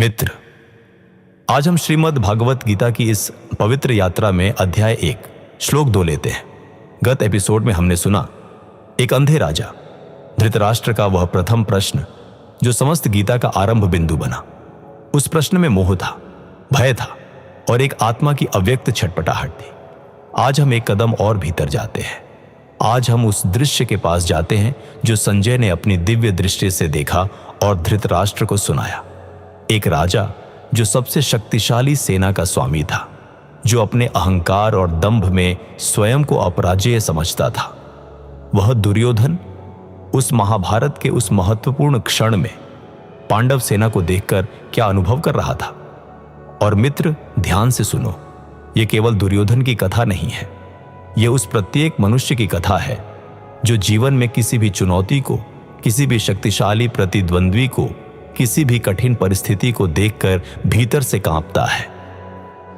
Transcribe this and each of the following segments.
मित्र, आज हम श्रीमद् भागवत गीता की इस पवित्र यात्रा में अध्याय 1 श्लोक 2 लेते हैं। गत एपिसोड में हमने सुना एक अंधे राजा धृतराष्ट्र का वह प्रथम प्रश्न जो समस्त गीता का आरंभ बिंदु बना। उस प्रश्न में मोह था, भय था और एक आत्मा की अव्यक्त छटपटाहट थी। आज हम एक कदम और भीतर जाते हैं। आज हम उस दृश्य के पास जाते हैं जो संजय ने अपनी दिव्य दृष्टि से देखा और धृतराष्ट्र को सुनाया। एक राजा जो सबसे शक्तिशाली सेना का स्वामी था, जो अपने अहंकार और दंभ में स्वयं को अपराजेय समझता था। वह दुर्योधन उस महाभारत के उस महत्वपूर्ण क्षण में पांडव सेना को देखकर क्या अनुभव कर रहा था। और मित्र, ध्यान से सुनो, यह केवल दुर्योधन की कथा नहीं है। यह उस प्रत्येक मनुष्य की कथा है जो जीवन में किसी भी चुनौती को, किसी भी शक्तिशाली प्रतिद्वंद्वी को, किसी भी कठिन परिस्थिति को देखकर भीतर से कांपता है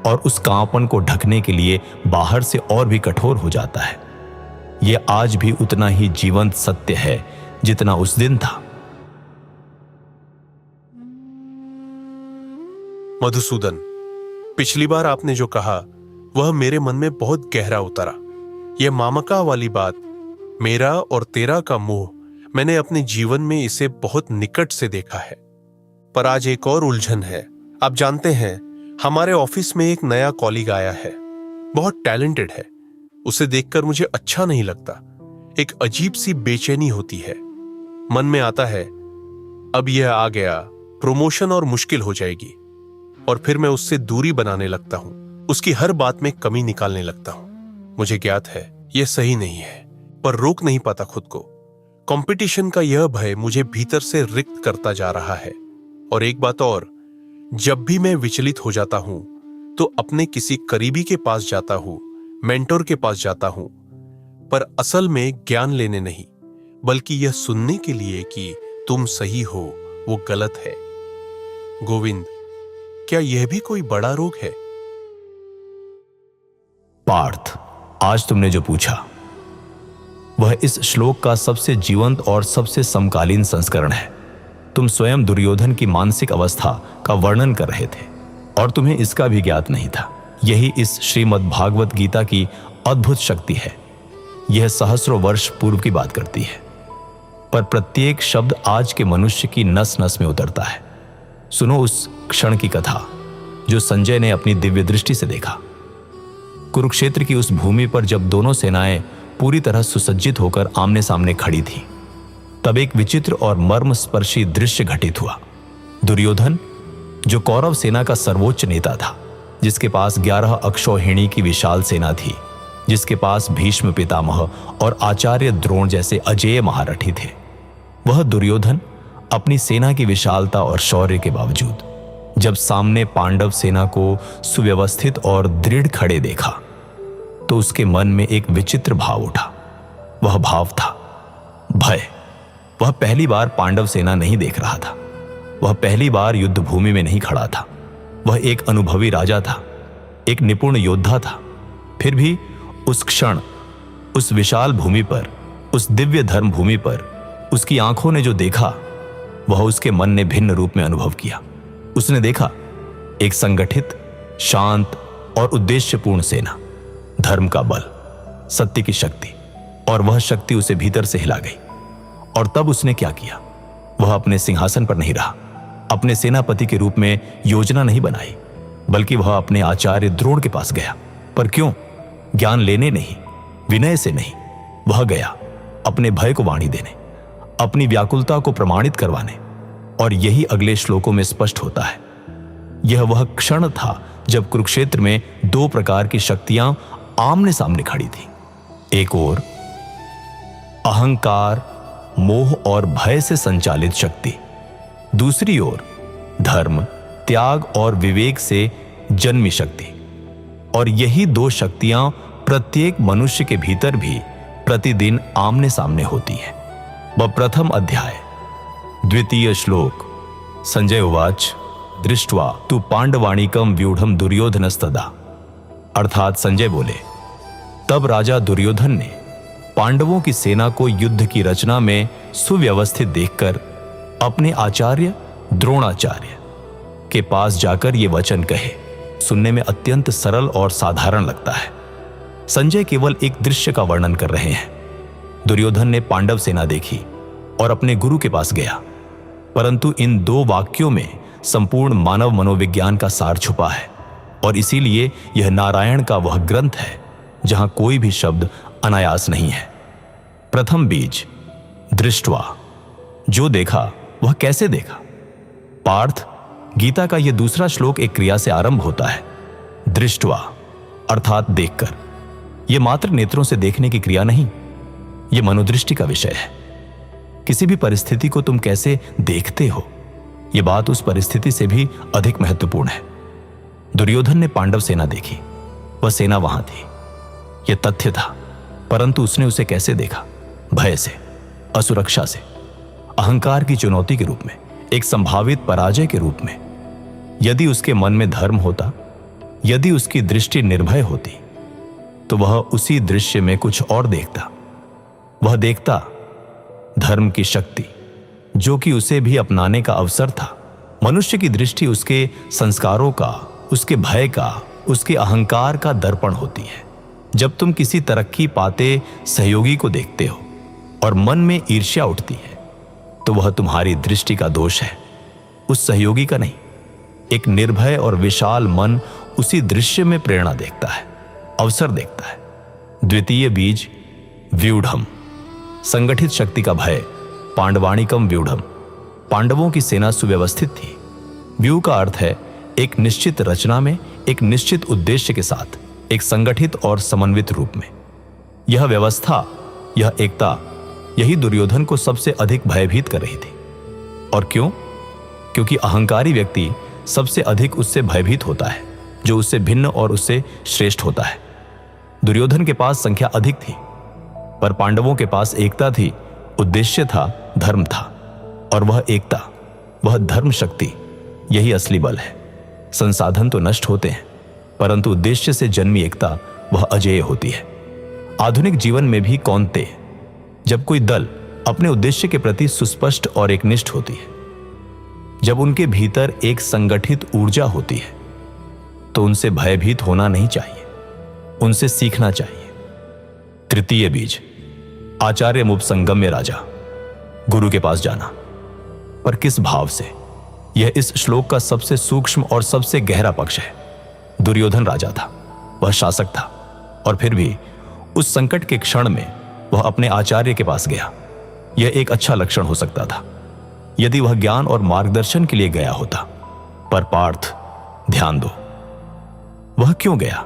और उस कांपन को ढकने के लिए बाहर से और भी कठोर हो जाता है। यह आज भी उतना ही जीवंत सत्य है जितना उस दिन था। मधुसूदन, पिछली बार आपने जो कहा वह मेरे मन में बहुत गहरा उतरा। यह मामका वाली बात, मेरा और तेरा का मोह, मैंने अपने जीवन में इसे बहुत निकट से देखा है। पर आज एक और उलझन है। आप जानते हैं, हमारे ऑफिस में एक नया कॉलीग आया है, बहुत टैलेंटेड है। उसे देखकर मुझे अच्छा नहीं लगता। एक अजीब सी बेचैनी होती है। मन में आता है, अब यह आ गया, प्रमोशन और मुश्किल हो जाएगी। और फिर मैं उससे दूरी बनाने लगता हूं, उसकी हर बात में कमी निकालने लगता हूं। मुझे ज्ञात है यह सही नहीं है, पर रोक नहीं पाता खुद को। कंपटीशन का यह भय मुझे भीतर से रिक्त करता जा रहा है। और एक बात और, जब भी मैं विचलित हो जाता हूं तो अपने किसी करीबी के पास जाता हूं, मेंटोर के पास जाता हूं, पर असल में ज्ञान लेने नहीं, बल्कि यह सुनने के लिए कि तुम सही हो, वो गलत है। गोविंद, क्या यह भी कोई बड़ा रोग है? पार्थ, आज तुमने जो पूछा वह इस श्लोक का सबसे जीवंत और सबसे समकालीन संस्करण है। तुम स्वयं दुर्योधन की मानसिक अवस्था का वर्णन कर रहे थे और तुम्हें इसका भी ज्ञात नहीं था। यही इस श्रीमद् भागवत गीता की अद्भुत शक्ति है। यह सहस्रों वर्ष पूर्व की बात करती है, पर प्रत्येक शब्द आज के मनुष्य की नस नस में उतरता है। सुनो उस क्षण की कथा जो संजय ने अपनी दिव्य दृष्टि से देखा। कुरुक्षेत्र की उस भूमि पर जब दोनों सेनाएं पूरी तरह सुसज्जित होकर आमने सामने खड़ी थी, तब एक विचित्र और मर्मस्पर्शी दृश्य घटित हुआ। दुर्योधन, जो कौरव सेना का सर्वोच्च नेता था, जिसके पास 11 अक्षौहिणी की विशाल सेना थी, जिसके पास भीष्म पितामह और आचार्य द्रोण जैसे अजेय महारथी थे, वह दुर्योधन अपनी सेना की विशालता और शौर्य के बावजूद जब सामने पांडव सेना को सुव्यवस्थित और दृढ़ खड़े देखा, तो उसके मन में एक विचित्र भाव उठा। वह भाव था भय। वह पहली बार पांडव सेना नहीं देख रहा था। वह पहली बार युद्ध भूमि में नहीं खड़ा था। वह एक अनुभवी राजा था, एक निपुण योद्धा था। फिर भी उस क्षण, उस विशाल भूमि पर, उस दिव्य धर्म भूमि पर उसकी आंखों ने जो देखा, वह उसके मन ने भिन्न रूप में अनुभव किया। उसने देखा एक संगठित, शांत और उद्देश्यपूर्ण सेना, धर्म का बल, सत्य की शक्ति, और वह शक्ति उसे भीतर से हिला गई। और तब उसने क्या किया? वह अपने सिंहासन पर नहीं रहा, अपने सेनापति के रूप में योजना नहीं बनाई, बल्कि वह अपने आचार्य द्रोण के पास गया। पर क्यों? ज्ञान लेने नहीं, विनय से नहीं। वह गया अपने भय को वाणी देने, अपनी व्याकुलता को प्रमाणित करवाने। और यही अगले श्लोकों में स्पष्ट होता है। यह वह क्षण था जब कुरुक्षेत्र में 2 प्रकार की शक्तियां आमने सामने खड़ी थी। एक ओर अहंकार, मोह और भय से संचालित शक्ति, दूसरी ओर धर्म, त्याग और विवेक से जन्मी शक्ति। और यही 2 शक्तियां प्रत्येक मनुष्य के भीतर भी प्रतिदिन आमने सामने होती है। वह प्रथम अध्याय, द्वितीय श्लोक। संजय उवाच दृष्ट्वा तु पांडवाणिकम व्यूढ़म दुर्योधनस्तदा। अर्थात संजय बोले, तब राजा दुर्योधन ने पांडवों की सेना को युद्ध की रचना में सुव्यवस्थित देखकर अपने आचार्य द्रोणाचार्य के पास जाकर ये वचन कहे। सुनने में अत्यंत सरल और साधारण लगता है। संजय केवल एक दृश्य का वर्णन कर रहे हैं। दुर्योधन ने पांडव सेना देखी और अपने गुरु के पास गया, परंतु इन 2 वाक्यों में संपूर्ण मानव मनोविज्ञान का सार छुपा है और इसीलिए यह नारायण का वह ग्रंथ है जहां कोई भी शब्द अनायास नहीं है। प्रथम बीज दृष्टवा, जो देखा वह कैसे देखा। पार्थ, गीता का यह दूसरा श्लोक एक क्रिया से आरंभ होता है, दृष्टवा अर्थात देखकर। यह मात्र नेत्रों से देखने की क्रिया नहीं, यह मनोदृष्टि का विषय है। किसी भी परिस्थिति को तुम कैसे देखते हो, यह बात उस परिस्थिति से भी अधिक महत्वपूर्ण है। दुर्योधन ने पांडव सेना देखी, वह सेना वहां थी, यह तथ्य था, परंतु उसने उसे कैसे देखा? भय से, असुरक्षा से, अहंकार की चुनौती के रूप में, एक संभावित पराजय के रूप में। यदि उसके मन में धर्म होता, यदि उसकी दृष्टि निर्भय होती, तो वह उसी दृश्य में कुछ और देखता। वह देखता धर्म की शक्ति, जो कि उसे भी अपनाने का अवसर था। मनुष्य की दृष्टि उसके संस्कारों का, उसके भय का, उसके अहंकार का दर्पण होती है। जब तुम किसी तरक्की पाते सहयोगी को देखते हो और मन में ईर्ष्या उठती है, तो वह तुम्हारी दृष्टि का दोष है, उस सहयोगी का नहीं। एक निर्भय और विशाल मन उसी दृश्य में प्रेरणा देखता है, अवसर देखता है। द्वितीय बीज व्यूढ़म, संगठित शक्ति का भय। पांडवाणिकम व्यूढ़म, पांडवों की सेना सुव्यवस्थित थी। व्यू का अर्थ है एक निश्चित रचना में, एक निश्चित उद्देश्य के साथ, एक संगठित और समन्वित रूप में। यह व्यवस्था, यह एकता, यही दुर्योधन को सबसे अधिक भयभीत कर रही थी। और क्यों? क्योंकि अहंकारी व्यक्ति सबसे अधिक उससे भयभीत होता है जो उससे भिन्न और उससे श्रेष्ठ होता है। दुर्योधन के पास संख्या अधिक थी, पर पांडवों के पास एकता थी, उद्देश्य था, धर्म था। और वह एकता, वह धर्म शक्ति, यही असली बल है। संसाधन तो नष्ट होते हैं, परंतु उद्देश्य से जन्मी एकता वह अजेय होती है। आधुनिक जीवन में भी कौनते, जब कोई दल अपने उद्देश्य के प्रति सुस्पष्ट और एकनिष्ठ होती है, जब उनके भीतर एक संगठित ऊर्जा होती है, तो उनसे भयभीत होना नहीं चाहिए, उनसे सीखना चाहिए। तृतीय बीज आचार्य मुपसंगम्य राजा, गुरु के पास जाना। पर किस भाव से? यह इस श्लोक का सबसे सूक्ष्म और सबसे गहरा पक्ष है। दुर्योधन राजा था, वह शासक था, और फिर भी उस संकट के क्षण में वह अपने आचार्य के पास गया। यह एक अच्छा लक्षण हो सकता था यदि वह ज्ञान और मार्गदर्शन के लिए गया होता। पर पार्थ, ध्यान दो, वह क्यों गया?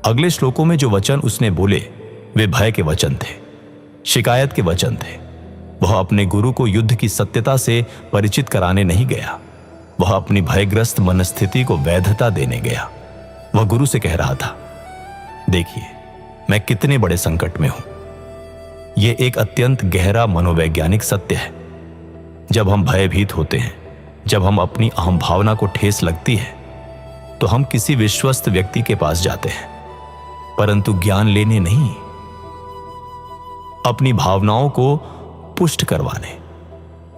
अगले श्लोकों में जो वचन उसने बोले वे भय के वचन थे, शिकायत के वचन थे। वह अपने गुरु को युद्ध की सत्यता से परिचित कराने नहीं गया, वह अपनी भयग्रस्त मनस्थिति को वैधता देने गया। वह गुरु से कह रहा था, देखिए मैं कितने बड़े संकट में हूं। यह एक अत्यंत गहरा मनोवैज्ञानिक सत्य है। जब हम भयभीत होते हैं, जब हम अपनी अहम भावना को ठेस लगती है, तो हम किसी विश्वस्त व्यक्ति के पास जाते हैं, परंतु ज्ञान लेने नहीं, अपनी भावनाओं को पुष्ट करवाने।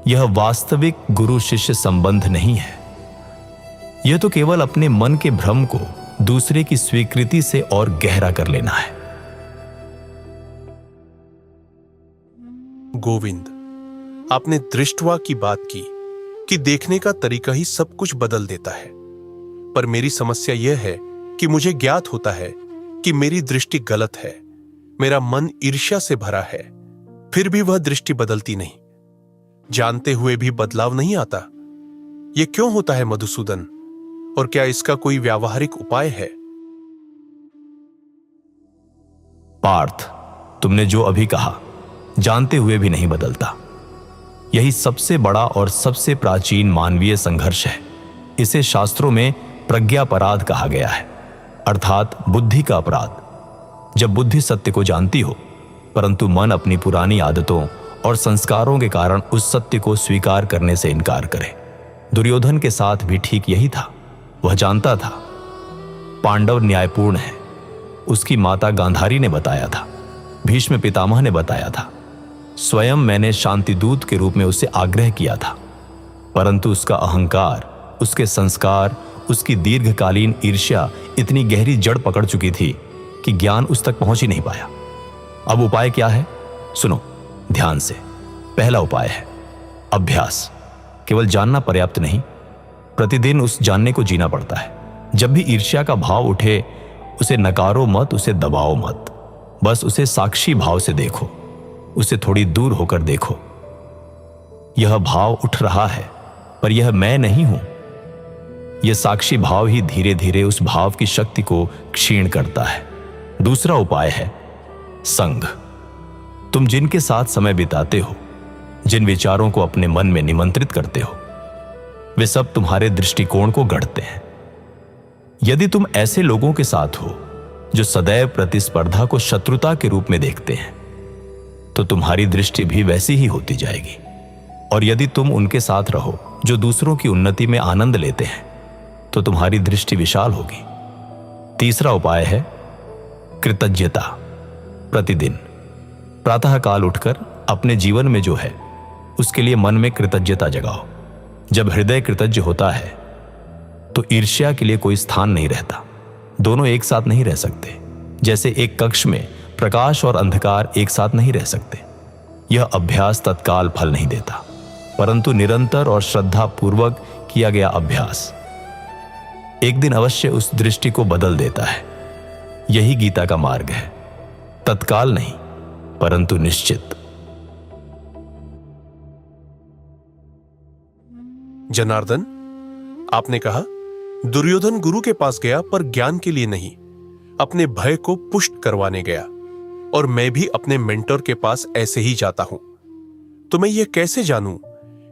यह वास्तविक गुरु शिष्य संबंध नहीं है। यह तो केवल अपने मन के भ्रम को दूसरे की स्वीकृति से और गहरा कर लेना है। गोविंद, आपने दृष्टवा की बात की कि देखने का तरीका ही सब कुछ बदल देता है। पर मेरी समस्या यह है कि मुझे ज्ञात होता है कि मेरी दृष्टि गलत है, मेरा मन ईर्ष्या से भरा है, फिर भी वह दृष्टि बदलती नहीं। जानते हुए भी बदलाव नहीं आता। यह क्यों होता है मधुसूदन, और क्या इसका कोई व्यावहारिक उपाय है? पार्थ, तुमने जो अभी कहा, जानते हुए भी नहीं बदलता। यही सबसे बड़ा और सबसे प्राचीन मानवीय संघर्ष है। इसे शास्त्रों में प्रज्ञापराध कहा गया है, अर्थात बुद्धि का अपराध। जब बुद्धि सत्य को जानती हो, परंतु मन अपनी पुरानी आदतों और संस्कारों के कारण उस सत्य को स्वीकार करने से इनकार करे। दुर्योधन के साथ भी ठीक यही था। वह जानता था पांडव न्यायपूर्ण है, उसकी माता गांधारी ने बताया था, भीष्म पितामह ने बताया था, स्वयं मैंने शांतिदूत के रूप में उसे आग्रह किया था, परंतु उसका अहंकार, उसके संस्कार, उसकी दीर्घकालीन ईर्ष्या इतनी गहरी जड़ पकड़ चुकी थी कि ज्ञान उस तक पहुंच ही नहीं पाया। अब उपाय क्या है? सुनो ध्यान से। पहला उपाय है अभ्यास। केवल जानना पर्याप्त नहीं, प्रतिदिन उस जानने को जीना पड़ता है। जब भी ईर्ष्या का भाव उठे, उसे नकारो मत, उसे दबाओ मत, बस उसे साक्षी भाव से देखो, उसे थोड़ी दूर होकर देखो। यह भाव उठ रहा है, पर यह मैं नहीं हूं। यह साक्षी भाव ही धीरे धीरे उस भाव की शक्ति को क्षीण करता है। दूसरा उपाय है संग। तुम जिनके साथ समय बिताते हो, जिन विचारों को अपने मन में निमंत्रित करते हो, वे सब तुम्हारे दृष्टिकोण को गढ़ते हैं। यदि तुम ऐसे लोगों के साथ हो जो सदैव प्रतिस्पर्धा को शत्रुता के रूप में देखते हैं, तो तुम्हारी दृष्टि भी वैसी ही होती जाएगी। और यदि तुम उनके साथ रहो जो दूसरों की उन्नति में आनंद लेते हैं, तो तुम्हारी दृष्टि विशाल होगी। तीसरा उपाय है कृतज्ञता। प्रतिदिन प्रातःकाल उठकर अपने जीवन में जो है उसके लिए मन में कृतज्ञता जगाओ। जब हृदय कृतज्ञ होता है तो ईर्ष्या के लिए कोई स्थान नहीं रहता। दोनों एक साथ नहीं रह सकते। जैसे एक कक्ष में प्रकाश और अंधकार एक साथ नहीं रह सकते। यह अभ्यास तत्काल फल नहीं देता, परंतु निरंतर और श्रद्धा पूर्वक किया गया अभ्यास एक दिन अवश्य उस दृष्टि को बदल देता है। यही गीता का मार्ग है, तत्काल नहीं परंतु निश्चित। जनार्दन, आपने कहा दुर्योधन गुरु के पास गया पर ज्ञान के लिए नहीं, अपने भय को पुष्ट करवाने गया। और मैं भी अपने मेंटर के पास ऐसे ही जाता हूं। तो मैं यह कैसे जानूं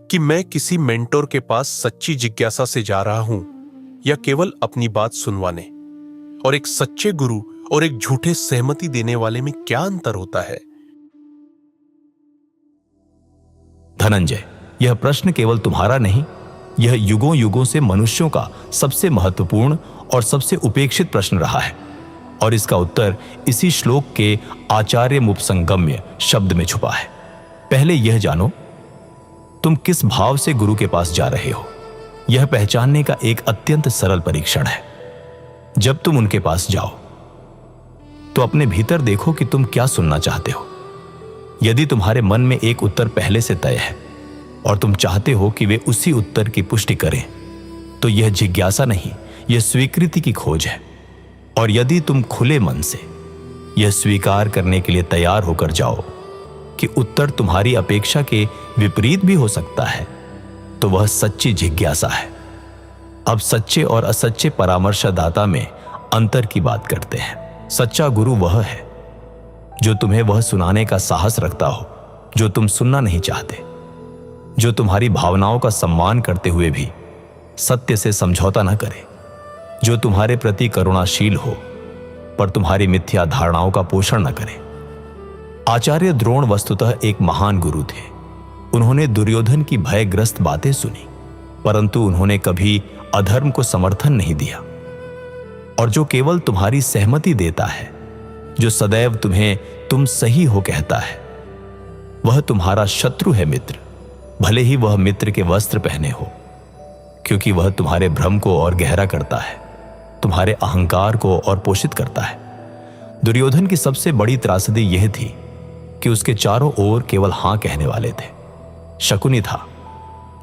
कि मैं किसी मेंटर के पास सच्ची जिज्ञासा से जा रहा हूं या केवल अपनी बात सुनवाने? और एक सच्चे गुरु और एक झूठे सहमति देने वाले में क्या अंतर होता है? धनंजय, यह प्रश्न केवल तुम्हारा नहीं, यह युगों युगों से मनुष्यों का सबसे महत्वपूर्ण और सबसे उपेक्षित प्रश्न रहा है। और इसका उत्तर इसी श्लोक के आचार्य मुपसंगम्य शब्द में छुपा है। पहले यह जानो, तुम किस भाव से गुरु के पास जा रहे हो। यह पहचानने का एक अत्यंत सरल परीक्षण है। जब तुम उनके पास जाओ तो अपने भीतर देखो कि तुम क्या सुनना चाहते हो। यदि तुम्हारे मन में एक उत्तर पहले से तय है और तुम चाहते हो कि वे उसी उत्तर की पुष्टि करें, तो यह जिज्ञासा नहीं, यह स्वीकृति की खोज है। और यदि तुम खुले मन से यह स्वीकार करने के लिए तैयार होकर जाओ कि उत्तर तुम्हारी अपेक्षा के विपरीत भी हो सकता है, तो वह सच्ची जिज्ञासा है। अब सच्चे और असच्चे परामर्शदाता में अंतर की बात करते हैं। सच्चा गुरु वह है जो तुम्हें वह सुनाने का साहस रखता हो जो तुम सुनना नहीं चाहते, जो तुम्हारी भावनाओं का सम्मान करते हुए भी सत्य से समझौता न करे, जो तुम्हारे प्रति करुणाशील हो पर तुम्हारी मिथ्या धारणाओं का पोषण न करे। आचार्य द्रोण वस्तुतः एक महान गुरु थे। उन्होंने दुर्योधन की भयग्रस्त बातें सुनी, परंतु उन्होंने कभी अधर्म को समर्थन नहीं दिया। और जो केवल तुम्हारी सहमति देता है, जो सदैव तुम्हें तुम सही हो कहता है, वह तुम्हारा शत्रु है मित्र, भले ही वह मित्र के वस्त्र पहने हो, क्योंकि वह तुम्हारे भ्रम को और गहरा करता है, तुम्हारे अहंकार को और पोषित करता है। दुर्योधन की सबसे बड़ी त्रासदी यह थी कि उसके चारों ओर केवल हां कहने वाले थे। शकुनी था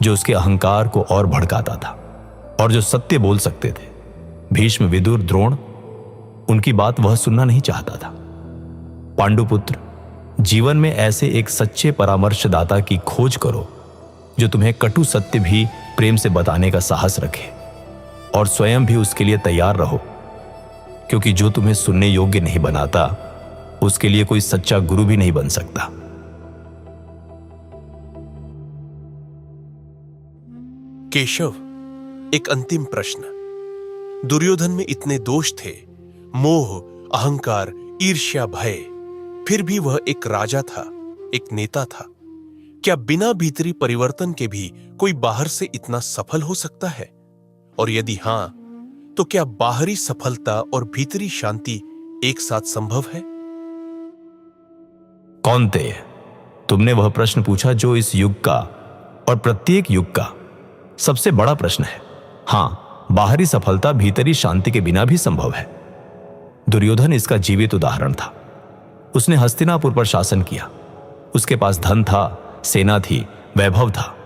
जो उसके अहंकार को और भड़काता था, और जो सत्य बोल सकते थे, भीष्म, विदुर, द्रोण, उनकी बात वह सुनना नहीं चाहता था। पांडुपुत्र, जीवन में ऐसे एक सच्चे परामर्शदाता की खोज करो जो तुम्हें कटु सत्य भी प्रेम से बताने का साहस रखे, और स्वयं भी उसके लिए तैयार रहो, क्योंकि जो तुम्हें सुनने योग्य नहीं बनाता, उसके लिए कोई सच्चा गुरु भी नहीं बन सकता। केशव, एक अंतिम प्रश्न। दुर्योधन में इतने दोष थे, मोह, अहंकार, ईर्ष्या, भय, फिर भी वह एक राजा था, एक नेता था। क्या बिना भीतरी परिवर्तन के भी कोई बाहर से इतना सफल हो सकता है? और यदि हां, तो क्या बाहरी सफलता और भीतरी शांति एक साथ संभव है? कौन्तेय, तुमने वह प्रश्न पूछा जो इस युग का और प्रत्येक युग का सबसे बड़ा प्रश्न है। हां, बाहरी सफलता भीतरी शांति के बिना भी संभव है। दुर्योधन इसका जीवित उदाहरण था। उसने हस्तिनापुर पर शासन किया। उसके पास धन था, सेना थी, वैभव था।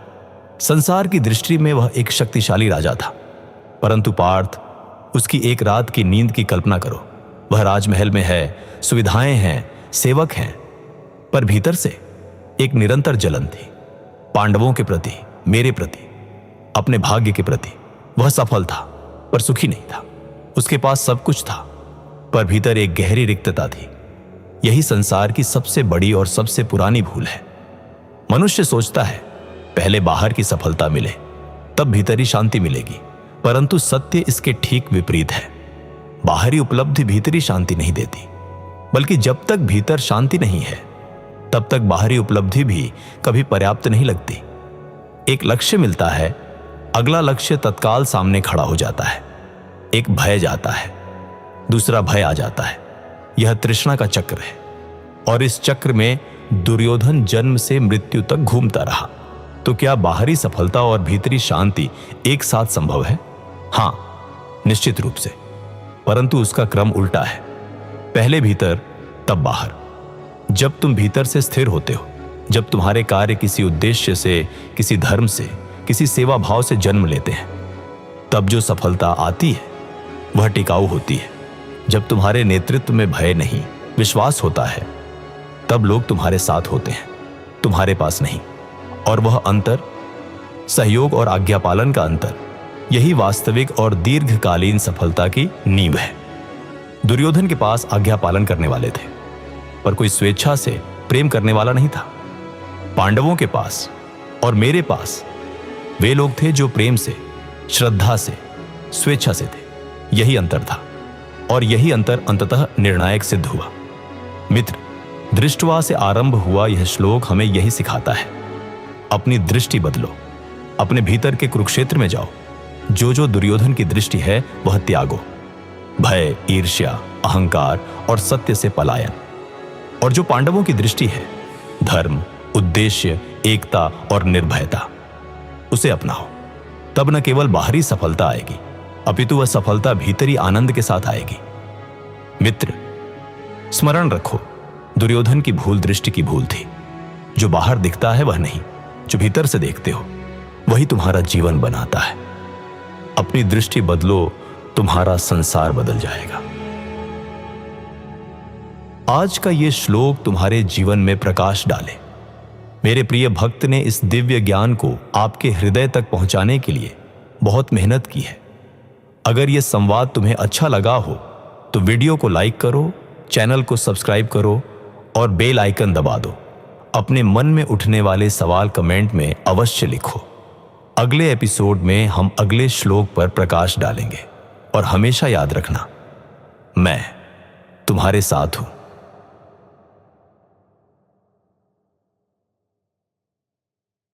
संसार की दृष्टि में वह एक शक्तिशाली राजा था। परंतु पार्थ, उसकी एक रात की नींद की कल्पना करो। वह राजमहल में है, सुविधाएं हैं, सेवक हैं, पर भीतर से एक निरंतर जलन थी। पांडवों के प्रति, मेरे प्रति, अपने भाग्य के प्रति। वह सफल था पर सुखी नहीं था। उसके पास सब कुछ था पर भीतर एक गहरी रिक्तता थी। यही संसार की सबसे बड़ी और सबसे पुरानी भूल है। मनुष्य सोचता है पहले बाहर की सफलता मिले तब भीतरी शांति मिलेगी, परंतु सत्य इसके ठीक विपरीत है। बाहरी उपलब्धि भीतरी शांति नहीं देती, बल्कि जब तक भीतर शांति नहीं है तब तक बाहरी उपलब्धि भी कभी पर्याप्त नहीं लगती। एक लक्ष्य मिलता है, अगला लक्ष्य तत्काल सामने खड़ा हो जाता है। एक भय जाता है, दूसरा भय आ जाता है। यह तृष्णा का चक्र है और इस चक्र में दुर्योधन जन्म से मृत्यु तक घूमता रहा। तो क्या बाहरी सफलता और भीतरी शांति एक साथ संभव है? हां, निश्चित रूप से, परंतु उसका क्रम उल्टा है। पहले भीतर तब बाहर। जब तुम भीतर से स्थिर होते हो, जब तुम्हारे कार्य किसी उद्देश्य से, किसी धर्म से, किसी सेवा भाव से जन्म लेते हैं, तब जो सफलता आती है वह टिकाऊ होती है। जब तुम्हारे नेतृत्व में भय नहीं, विश्वास होता है, तब लोग तुम्हारे साथ होते हैं, तुम्हारे पास नहीं। और वह अंतर, सहयोग और आज्ञा पालन का अंतर, यही वास्तविक और दीर्घकालीन सफलता की नींव है। दुर्योधन के पास आज्ञा पालन करने वाले थे, पर कोई स्वेच्छा से प्रेम करने वाला नहीं था। पांडवों के पास और मेरे पास वे लोग थे जो प्रेम से, श्रद्धा से, स्वेच्छा से थे। यही अंतर था और यही अंतर अंततः निर्णायक सिद्ध हुआ। मित्र, दृष्टवा से आरंभ हुआ यह श्लोक हमें यही सिखाता है। अपनी दृष्टि बदलो, अपने भीतर के कुरुक्षेत्र में जाओ। जो दुर्योधन की दृष्टि है वह त्यागो। भय, ईर्ष्या, अहंकार और सत्य से पलायन। और जो पांडवों की दृष्टि है, धर्म, उद्देश्य, एकता और निर्भयता, उसे अपनाओ। तब न केवल बाहरी सफलता आएगी, अपितु वह सफलता भीतरी आनंद के साथ आएगी। मित्र, स्मरण रखो, दुर्योधन की भूल दृष्टि की भूल थी। जो बाहर दिखता है वह नहीं, जो भीतर से देखते हो वही तुम्हारा जीवन बनाता है। अपनी दृष्टि बदलो, तुम्हारा संसार बदल जाएगा। आज का यह श्लोक तुम्हारे जीवन में प्रकाश डाले। मेरे प्रिय भक्त ने इस दिव्य ज्ञान को आपके हृदय तक पहुंचाने के लिए बहुत मेहनत की है। अगर यह संवाद तुम्हें अच्छा लगा हो तो वीडियो को लाइक करो, चैनल को सब्सक्राइब करो और बेल आइकन दबा दो। अपने मन में उठने वाले सवाल कमेंट में अवश्य लिखो। अगले एपिसोड में हम अगले श्लोक पर प्रकाश डालेंगे। और हमेशा याद रखना, मैं तुम्हारे साथ हूं।